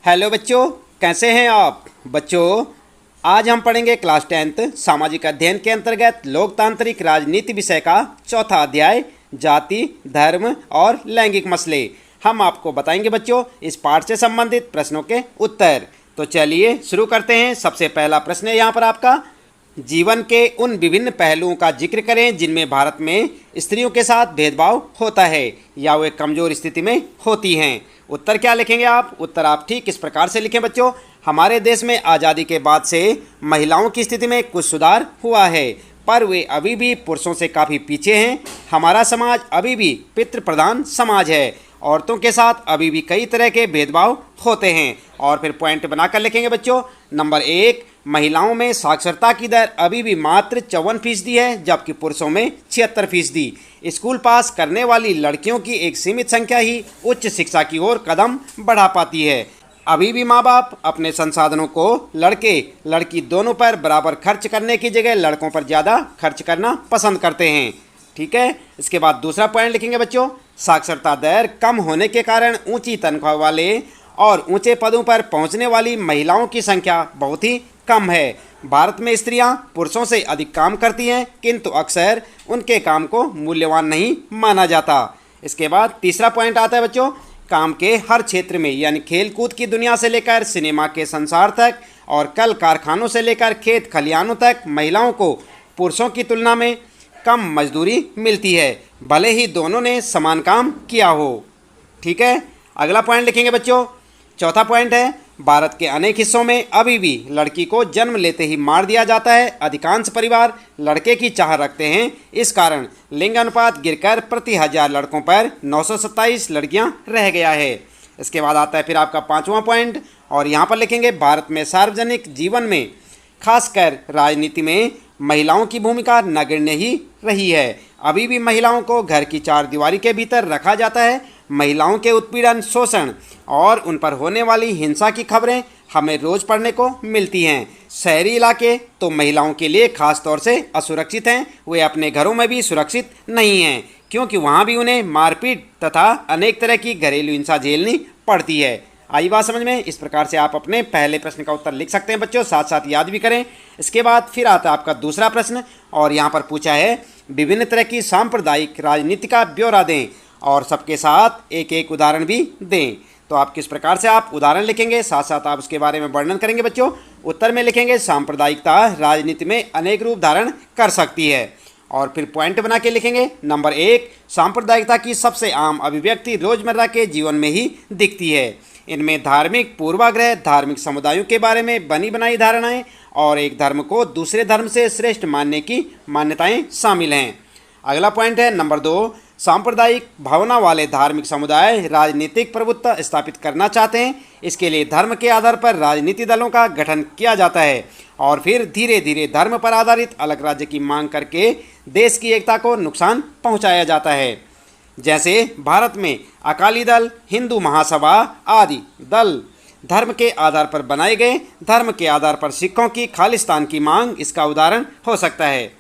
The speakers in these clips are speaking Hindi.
हेलो बच्चों, कैसे हैं आप बच्चों। आज हम पढ़ेंगे क्लास 10th सामाजिक अध्ययन के अंतर्गत लोकतांत्रिक राजनीति विषय का चौथा अध्याय जाति, धर्म और लैंगिक मसले। हम आपको बताएंगे बच्चों इस पाठ से संबंधित प्रश्नों के उत्तर। तो चलिए शुरू करते हैं। सबसे पहला प्रश्न है यहाँ पर आपका, जीवन के उन विभिन्न पहलुओं का जिक्र करें जिनमें भारत में स्त्रियों के साथ भेदभाव होता है या वे कमज़ोर स्थिति में होती हैं। उत्तर क्या लिखेंगे आप? उत्तर आप ठीक इस प्रकार से लिखें बच्चों, हमारे देश में आज़ादी के बाद से महिलाओं की स्थिति में कुछ सुधार हुआ है, पर वे अभी भी पुरुषों से काफ़ी पीछे हैं। हमारा समाज अभी भी पितृ प्रधान समाज है। औरतों के साथ अभी भी कई तरह के भेदभाव होते हैं। और फिर पॉइंट बनाकर लिखेंगे बच्चों। नंबर 1, महिलाओं में साक्षरता की दर अभी भी मात्र 54% है, जबकि पुरुषों में 76%। स्कूल पास करने वाली लड़कियों की एक सीमित संख्या ही उच्च शिक्षा की ओर कदम बढ़ा पाती है। अभी भी माँ बाप अपने संसाधनों को लड़के लड़की दोनों पर बराबर खर्च करने की जगह लड़कों पर ज़्यादा खर्च करना पसंद करते हैं। ठीक है। इसके बाद दूसरा पॉइंट लिखेंगे बच्चों, साक्षरता दर कम होने के कारण ऊंची तनख्वाह वाले और ऊंचे पदों पर पहुंचने वाली महिलाओं की संख्या बहुत ही कम है। भारत में स्त्रियां पुरुषों से अधिक काम करती हैं, किंतु अक्सर उनके काम को मूल्यवान नहीं माना जाता। इसके बाद तीसरा पॉइंट आता है बच्चों, काम के हर क्षेत्र में यानी खेल कूद की दुनिया से लेकर सिनेमा के संसार तक और कल कारखानों से लेकर खेत खलिहानों तक महिलाओं को पुरुषों की तुलना में कम मजदूरी मिलती है, भले ही दोनों ने समान काम किया हो। ठीक है। अगला पॉइंट लिखेंगे बच्चों। चौथा पॉइंट है, भारत के अनेक हिस्सों में अभी भी लड़की को जन्म लेते ही मार दिया जाता है। अधिकांश परिवार लड़के की चाह रखते हैं, इस कारण लिंग अनुपात गिरकर प्रति 1000 लड़कों पर 927 लड़कियां रह गया है। इसके बाद आता है फिर आपका पांचवा पॉइंट, और यहाँ पर लिखेंगे, भारत में सार्वजनिक जीवन में खासकर राजनीति में महिलाओं की भूमिका नगण्य ही रही है। अभी भी महिलाओं को घर की चार दीवारी के भीतर रखा जाता है। महिलाओं के उत्पीड़न, शोषण और उन पर होने वाली हिंसा की खबरें हमें रोज पढ़ने को मिलती हैं। शहरी इलाके तो महिलाओं के लिए खास तौर से असुरक्षित हैं। वे अपने घरों में भी सुरक्षित नहीं हैं, क्योंकि वहाँ भी उन्हें मारपीट तथा अनेक तरह की घरेलू हिंसा झेलनी पड़ती है। आई बात समझ में? इस प्रकार से आप अपने पहले प्रश्न का उत्तर लिख सकते हैं बच्चों, साथ साथ याद भी करें। इसके बाद फिर आता है आपका दूसरा प्रश्न, और यहाँ पर पूछा है, विभिन्न तरह की सांप्रदायिक राजनीति का ब्यौरा दें और सबके साथ एक एक उदाहरण भी दें। तो आप किस प्रकार से आप उदाहरण लिखेंगे, साथ साथ आप उसके बारे में वर्णन करेंगे बच्चों। उत्तर में लिखेंगे, सांप्रदायिकता राजनीति में अनेक रूप धारण कर सकती है। और फिर पॉइंट बना के लिखेंगे। नंबर 1, सांप्रदायिकता की सबसे आम अभिव्यक्ति रोजमर्रा के जीवन में ही दिखती है। इनमें धार्मिक पूर्वाग्रह, धार्मिक समुदायों के बारे में बनी बनाई धारणाएं और एक धर्म को दूसरे धर्म से श्रेष्ठ मानने की मान्यताएं शामिल हैं। अगला पॉइंट है नंबर 2, सांप्रदायिक भावना वाले धार्मिक समुदाय राजनीतिक प्रभुत्व स्थापित करना चाहते हैं। इसके लिए धर्म के आधार पर राजनीति दलों का गठन किया जाता है और फिर धीरे धीरे धर्म पर आधारित अलग राज्य की मांग करके देश की एकता को नुकसान पहुंचाया जाता है। जैसे भारत में अकाली दल, हिंदू महासभा आदि दल धर्म के आधार पर बनाए गए। धर्म के आधार पर सिखों की खालिस्तान की मांग इसका उदाहरण हो सकता है।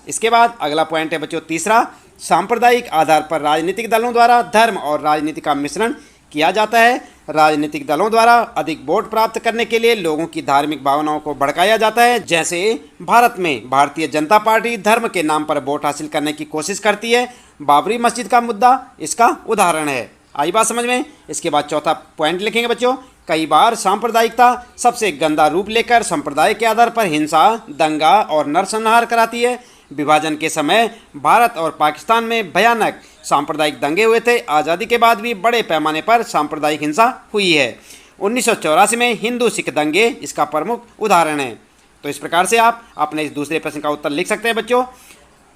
इसके बाद अगला पॉइंट है बच्चों तीसरा, सांप्रदायिक आधार पर राजनीतिक दलों द्वारा धर्म और राजनीति का मिश्रण किया जाता है। राजनीतिक दलों द्वारा अधिक वोट प्राप्त करने के लिए लोगों की धार्मिक भावनाओं को भड़काया जाता है। जैसे भारत में भारतीय जनता पार्टी धर्म के नाम पर वोट हासिल करने की कोशिश करती है। बाबरी मस्जिद का मुद्दा इसका उदाहरण है। आई बात समझ में? इसके बाद चौथा पॉइंट लिखेंगे बच्चों, कई बार सांप्रदायिकता सबसे गंदा रूप लेकर संप्रदाय के आधार पर हिंसा, दंगा और नरसंहार कराती है। विभाजन के समय भारत और पाकिस्तान में भयानक सांप्रदायिक दंगे हुए थे। आज़ादी के बाद भी बड़े पैमाने पर सांप्रदायिक हिंसा हुई है। 1984 में हिंदू सिख दंगे इसका प्रमुख उदाहरण है। तो इस प्रकार से आप अपने इस दूसरे प्रश्न का उत्तर लिख सकते हैं बच्चों।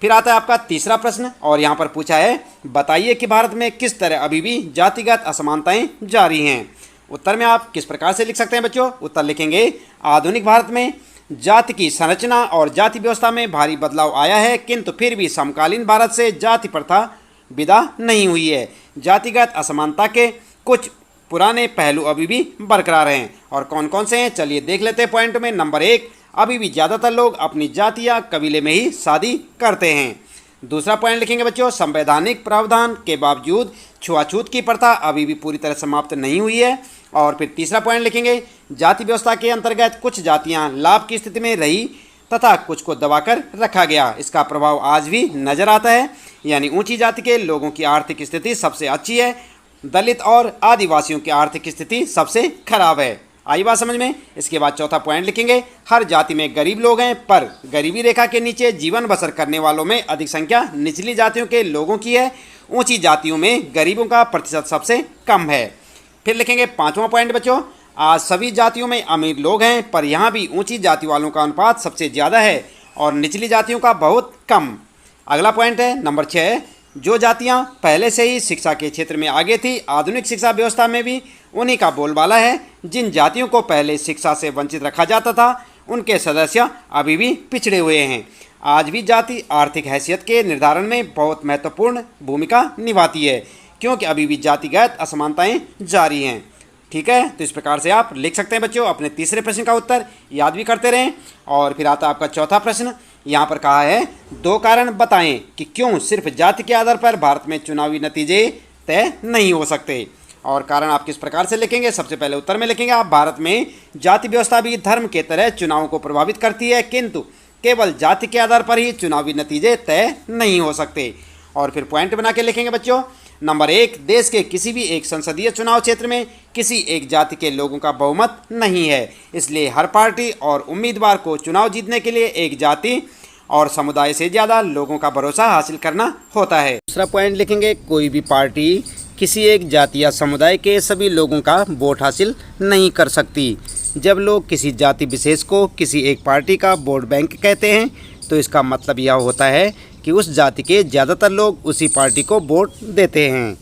फिर आता है आपका तीसरा प्रश्न, और यहाँ पर पूछा है, बताइए कि भारत में किस तरह अभी भी जातिगत असमानताएं जारी हैं। उत्तर में आप किस प्रकार से लिख सकते हैं बच्चों? उत्तर लिखेंगे, आधुनिक भारत में जाति की संरचना और जाति व्यवस्था में भारी बदलाव आया है, किंतु फिर भी समकालीन भारत से जाति प्रथा विदा नहीं हुई है। जातिगत असमानता के कुछ पुराने पहलू अभी भी बरकरार हैं, और कौन कौन से हैं चलिए देख लेते हैं पॉइंट में। नंबर 1, अभी भी ज़्यादातर लोग अपनी जाति या कबीले में ही शादी करते हैं। दूसरा पॉइंट लिखेंगे बच्चों, संवैधानिक प्रावधान के बावजूद छुआछूत की प्रथा अभी भी पूरी तरह समाप्त नहीं हुई है। और फिर तीसरा पॉइंट लिखेंगे, जाति व्यवस्था के अंतर्गत कुछ जातियां लाभ की स्थिति में रही तथा कुछ को दबाकर रखा गया। इसका प्रभाव आज भी नजर आता है। यानी ऊंची जाति के लोगों की आर्थिक स्थिति सबसे अच्छी है, दलित और आदिवासियों की आर्थिक स्थिति सबसे खराब है। आई बात समझ में। इसके बाद चौथा पॉइंट लिखेंगे, हर जाति में गरीब लोग हैं, पर गरीबी रेखा के नीचे जीवन बसर करने वालों में अधिक संख्या निचली जातियों के लोगों की है। ऊंची जातियों में गरीबों का प्रतिशत सबसे कम है। फिर लिखेंगे पांचवा पॉइंट बच्चों, आज सभी जातियों में अमीर लोग हैं, पर यहाँ भी ऊंची जाति वालों का अनुपात सबसे ज़्यादा है और निचली जातियों का बहुत कम। अगला पॉइंट है नंबर 6, जो जातियाँ पहले से ही शिक्षा के क्षेत्र में आगे थी, आधुनिक शिक्षा व्यवस्था में भी उन्हीं का बोलबाला है। जिन जातियों को पहले शिक्षा से वंचित रखा जाता था, उनके सदस्य अभी भी पिछड़े हुए हैं। आज भी जाति आर्थिक हैसियत के निर्धारण में बहुत महत्वपूर्ण भूमिका निभाती है, क्योंकि अभी भी जातिगत असमानताएं जारी हैं। ठीक है, तो इस प्रकार से आप लिख सकते हैं बच्चों। अपने तीसरे प्रश्न का उत्तर याद भी करते रहें। और फिर आता आपका चौथा प्रश्न। यहाँ पर कहा है, 2 कारण बताएं कि क्यों सिर्फ जाति के आधार पर भारत में चुनावी नतीजे तय नहीं हो सकते। और कारण आप किस प्रकार से लिखेंगे, सबसे पहले उत्तर में लिखेंगे आप, भारत में जाति व्यवस्था भी धर्म के तरह चुनावों को प्रभावित करती है, किंतु केवल जाति के आधार पर ही चुनावी नतीजे तय नहीं हो सकते। और फिर पॉइंट बना के लिखेंगे बच्चों। नंबर 1, देश के किसी भी एक संसदीय चुनाव क्षेत्र में किसी एक जाति के लोगों का बहुमत नहीं है, इसलिए हर पार्टी और उम्मीदवार को चुनाव जीतने के लिए एक जाति और समुदाय से ज़्यादा लोगों का भरोसा हासिल करना होता है। दूसरा पॉइंट लिखेंगे, कोई भी पार्टी किसी एक जाति या समुदाय के सभी लोगों का वोट हासिल नहीं कर सकती। जब लोग किसी जाति विशेष को किसी एक पार्टी का वोट बैंक कहते हैं, तो इसका मतलब यह होता है कि उस जाति के ज़्यादातर लोग उसी पार्टी को वोट देते हैं।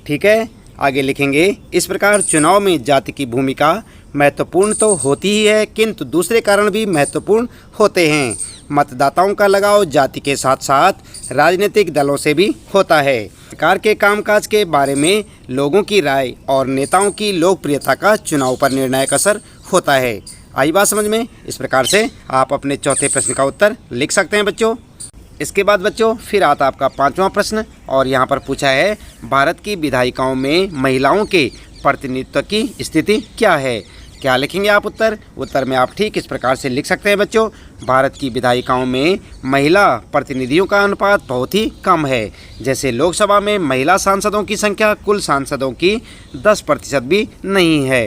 ठीक है, आगे लिखेंगे, इस प्रकार चुनाव में जाति की भूमिका महत्वपूर्ण तो होती ही है, किंतु दूसरे कारण भी महत्वपूर्ण होते हैं। मतदाताओं का लगाव जाति के साथ साथ राजनीतिक दलों से भी होता है। सरकार के कामकाज के बारे में लोगों की राय और नेताओं की लोकप्रियता का चुनाव पर निर्णायक असर होता है। आई बात समझ में। इस प्रकार से आप अपने चौथे प्रश्न का उत्तर लिख सकते हैं बच्चों। इसके बाद बच्चों फिर आता आपका पांचवा प्रश्न, और यहाँ पर पूछा है, भारत की विधायिकाओं में महिलाओं के प्रतिनिधित्व की स्थिति क्या है। क्या लिखेंगे आप उत्तर में आप ठीक इस प्रकार से लिख सकते हैं बच्चों, भारत की विधायिकाओं में महिला प्रतिनिधियों का अनुपात बहुत ही कम है। जैसे लोकसभा में महिला सांसदों की संख्या कुल सांसदों की 10% भी नहीं है।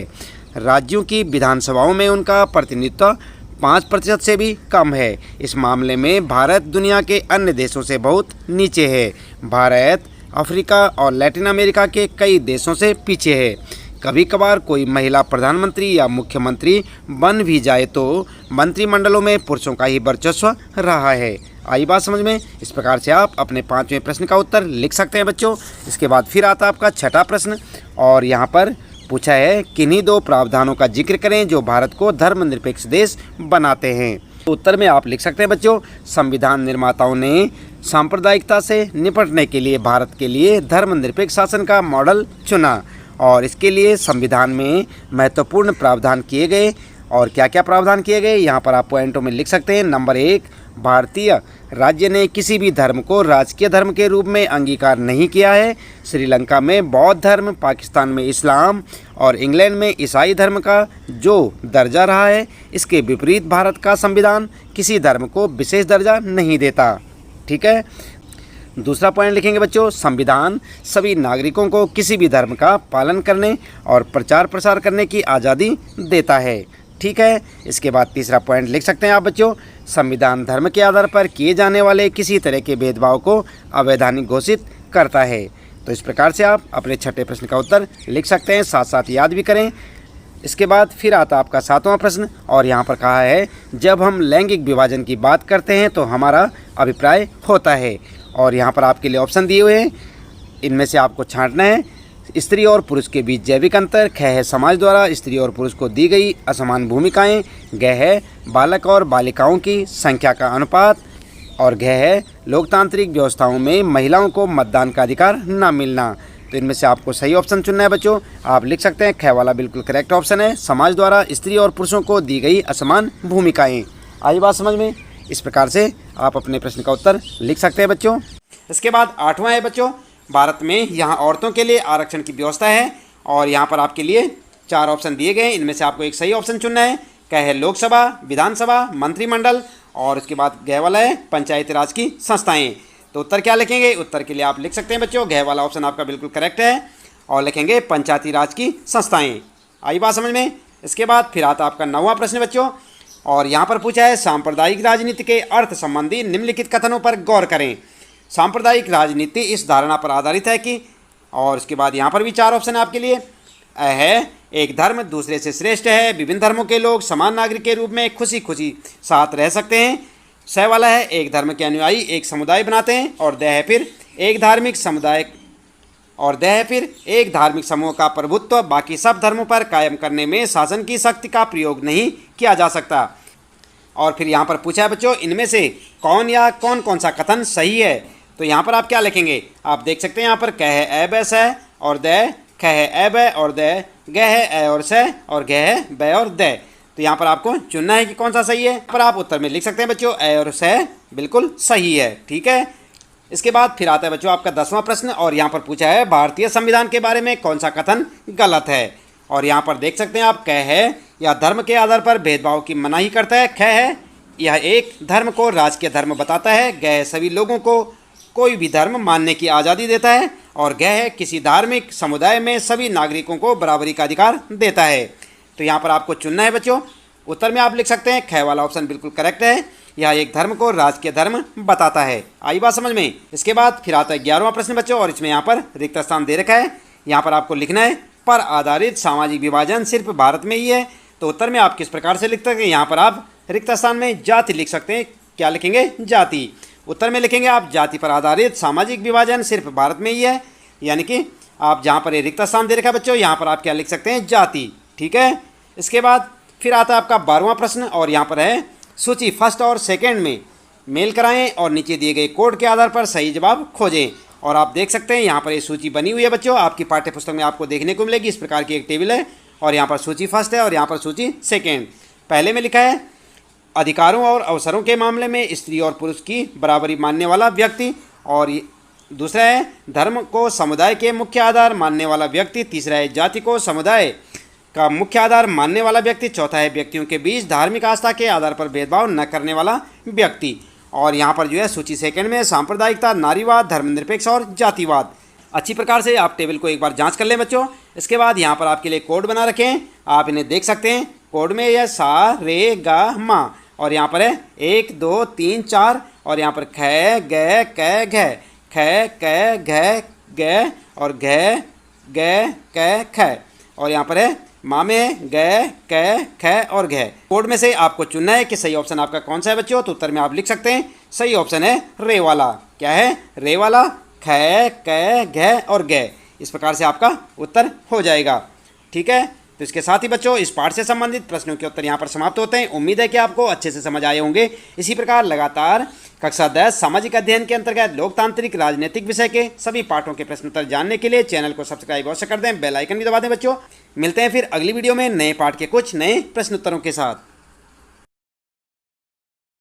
राज्यों की विधानसभाओं में उनका प्रतिनिधित्व 5% से भी कम है। इस मामले में भारत दुनिया के अन्य देशों से बहुत नीचे है। भारत अफ्रीका और लैटिन अमेरिका के कई देशों से पीछे है। कभी कभार कोई महिला प्रधानमंत्री या मुख्यमंत्री बन भी जाए तो मंत्रिमंडलों में पुरुषों का ही वर्चस्व रहा है। आई बात समझ में। इस प्रकार से आप अपने पांचवें प्रश्न का उत्तर लिख सकते हैं बच्चों। इसके बाद फिर आता आपका छठा प्रश्न, और यहाँ पर पूछा है, किन्हीं 2 प्रावधानों का जिक्र करें जो भारत को धर्मनिरपेक्ष देश बनाते हैं। तो उत्तर में आप लिख सकते हैं बच्चों, संविधान निर्माताओं ने सांप्रदायिकता से निपटने के लिए भारत के लिए धर्मनिरपेक्ष शासन का मॉडल चुना, और इसके लिए संविधान में महत्वपूर्ण प्रावधान किए गए। और क्या क्या प्रावधान किए गए यहाँ पर आप पॉइंटों में लिख सकते हैं। नंबर 1, भारतीय राज्य ने किसी भी धर्म को राजकीय धर्म के रूप में अंगीकार नहीं किया है। श्रीलंका में बौद्ध धर्म, पाकिस्तान में इस्लाम और इंग्लैंड में ईसाई धर्म का जो दर्जा रहा है, इसके विपरीत भारत का संविधान किसी धर्म को विशेष दर्जा नहीं देता। ठीक है। दूसरा पॉइंट लिखेंगे बच्चों, संविधान सभी नागरिकों को किसी भी धर्म का पालन करने और प्रचार प्रसार करने की आज़ादी देता है। ठीक है। इसके बाद तीसरा पॉइंट लिख सकते हैं आप बच्चों, संविधान धर्म के आधार पर किए जाने वाले किसी तरह के भेदभाव को अवैधानिक घोषित करता है। तो इस प्रकार से आप अपने छठे प्रश्न का उत्तर लिख सकते हैं, साथ साथ याद भी करें। इसके बाद फिर आता आपका सातवां प्रश्न, और यहाँ पर कहा है, जब हम लैंगिक विभाजन की बात करते हैं तो हमारा अभिप्राय होता है। और यहाँ पर आपके लिए ऑप्शन दिए हुए हैं, इनमें से आपको छांटना है। स्त्री और पुरुष के बीच जैविक अंतर, ख है समाज द्वारा स्त्री और पुरुष को दी गई असमान भूमिकाएं, ग है बालक और बालिकाओं की संख्या का अनुपात, और घ है लोकतांत्रिक व्यवस्थाओं में महिलाओं को मतदान का अधिकार न मिलना। तो इनमें से आपको सही ऑप्शन चुनना है बच्चों। आप लिख सकते हैं ख वाला बिल्कुल करेक्ट ऑप्शन है, समाज द्वारा स्त्री और पुरुषों को दी गई असमान भूमिकाएं। आई बात समझ में। इस प्रकार से आप अपने प्रश्न का उत्तर लिख सकते हैं बच्चों। इसके बाद आठवां है बच्चों, भारत में यहाँ औरतों के लिए आरक्षण की व्यवस्था है, और यहाँ पर आपके लिए 4 ऑप्शन दिए गए हैं, इनमें से आपको एक सही ऑप्शन चुनना है। क है लोकसभा, विधानसभा, मंत्रिमंडल और उसके बाद घ वाला है पंचायती राज की संस्थाएं। तो उत्तर क्या लिखेंगे? उत्तर के लिए आप लिख सकते हैं बच्चों, घ वाला ऑप्शन आपका बिल्कुल करेक्ट है और लिखेंगे पंचायती राज की संस्थाएं। आई बात समझ में? इसके बाद फिर आता आपका 9वां प्रश्न बच्चों, और यहाँ पर पूछा है सांप्रदायिक राजनीति के अर्थ संबंधी निम्नलिखित कथनों पर गौर करें। सांप्रदायिक राजनीति इस धारणा पर आधारित है कि, और उसके बाद यहाँ पर भी 4 ऑप्शन है आपके लिए। है एक धर्म दूसरे से श्रेष्ठ है, विभिन्न धर्मों के लोग समान नागरिक के रूप में खुशी खुशी साथ रह सकते हैं। स वाला है एक धर्म के अनुयायी एक समुदाय बनाते हैं। और द है फिर एक धार्मिक समुदाय, और द है फिर एक धार्मिक समूह का प्रभुत्व बाकी सब धर्मों पर कायम करने में शासन की शक्ति का प्रयोग नहीं किया जा सकता। और फिर यहाँ पर पूछा है बच्चों, इनमें से कौन या कौन कौन सा कथन सही है? तो यहाँ पर आप क्या लिखेंगे? आप देख सकते हैं यहाँ पर क है ए ब स और द, ख है ए ब और द, ग है ए और स और घ है ब और द। तो यहाँ पर आपको चुनना है कि कौन सा सही है। यहाँ पर आप उत्तर में लिख सकते हैं बच्चों, ए और स बिल्कुल सही है। ठीक है, इसके बाद फिर आता है बच्चों आपका 10वां प्रश्न, और यहाँ पर पूछा है भारतीय संविधान के बारे में कौन सा कथन गलत है। और यहाँ पर देख सकते हैं आप, क है या धर्म के आधार पर भेदभाव की मनाही करता है। ख है यह एक धर्म को राजकीय धर्म बताता है। ग है सभी लोगों को कोई भी धर्म मानने की आज़ादी देता है। और घ है किसी धार्मिक समुदाय में सभी नागरिकों को बराबरी का अधिकार देता है। तो यहाँ पर आपको चुनना है बच्चों। उत्तर में आप लिख सकते हैं ख वाला ऑप्शन बिल्कुल करेक्ट है, यह एक धर्म को राजकीय धर्म बताता है। आई बात समझ में? इसके बाद फिर आता है 11वां प्रश्न बच्चों, और इसमें यहाँ पर रिक्त स्थान दे रखा है। यहाँ पर आपको लिखना है पर आधारित सामाजिक विभाजन सिर्फ भारत में ही है। तो उत्तर में आप किस प्रकार से लिख सकते हैं? यहाँ पर आप रिक्त स्थान में जाति लिख सकते हैं। क्या लिखेंगे? जाति। उत्तर में लिखेंगे आप जाति पर आधारित सामाजिक विभाजन सिर्फ भारत में ही है, यानी कि आप जहाँ पर रिक्त स्थान दे रखा है बच्चों, यहाँ पर आप क्या लिख सकते हैं? जाति। ठीक है, इसके बाद फिर आता है आपका 12वां प्रश्न, और यहाँ पर है सूची फर्स्ट और सेकंड में मेल कराएं और नीचे दिए गए कोड के आधार पर सही जवाब खोजें। और आप देख सकते हैं यहाँ पर ये सूची बनी हुई है बच्चों, आपकी पाठ्य पुस्तक में आपको देखने को मिलेगी। इस प्रकार की एक टेबल है और यहाँ पर सूची फर्स्ट है और यहाँ पर सूची सेकेंड। पहले में लिखा है अधिकारों और अवसरों के मामले में स्त्री और पुरुष की बराबरी मानने वाला व्यक्ति, और दूसरा है धर्म को समुदाय के मुख्य आधार मानने वाला व्यक्ति, तीसरा है जाति को समुदाय का मुख्य आधार मानने वाला व्यक्ति, चौथा है व्यक्तियों के बीच धार्मिक आस्था के आधार पर भेदभाव न करने वाला व्यक्ति। और यहाँ पर जो है सूची सेकंड में सांप्रदायिकता, नारीवाद, धर्मनिरपेक्ष और जातिवाद। अच्छी प्रकार से आप टेबल को एक बार जांच कर लें बच्चों। इसके बाद यहाँ पर आपके लिए कोड बना रखे हैं, आप इन्हें देख सकते हैं। कोड में यह सा रे गा मा, और यहाँ पर है 1 2 3 4, और यहाँ पर ख ग क घ, ख क घ ग और घ ग क ख, और यहाँ पर है माँ में ग क ख और घ। कोड में से आपको चुनना है कि सही ऑप्शन आपका कौन सा है बच्चों। तो उत्तर में आप लिख सकते हैं सही ऑप्शन है रे वाला। क्या है? रे वाला, ख क घ और ग। इस प्रकार से आपका उत्तर हो जाएगा। ठीक है, तो इसके साथ ही बच्चों इस पाठ से संबंधित प्रश्नों के उत्तर यहाँ पर समाप्त होते हैं। उम्मीद है कि आपको अच्छे से समझ आए होंगे। इसी प्रकार लगातार कक्षा 10 सामाजिक अध्ययन के अंतर्गत लोकतांत्रिक राजनीतिक विषय के सभी पाठों के प्रश्न उत्तर जानने के लिए चैनल को सब्सक्राइब अवश्य कर दें, बेल आइकन भी दबा दें बच्चों। मिलते हैं फिर अगली वीडियो में नए पाठ के कुछ नए प्रश्न उत्तरों के साथ।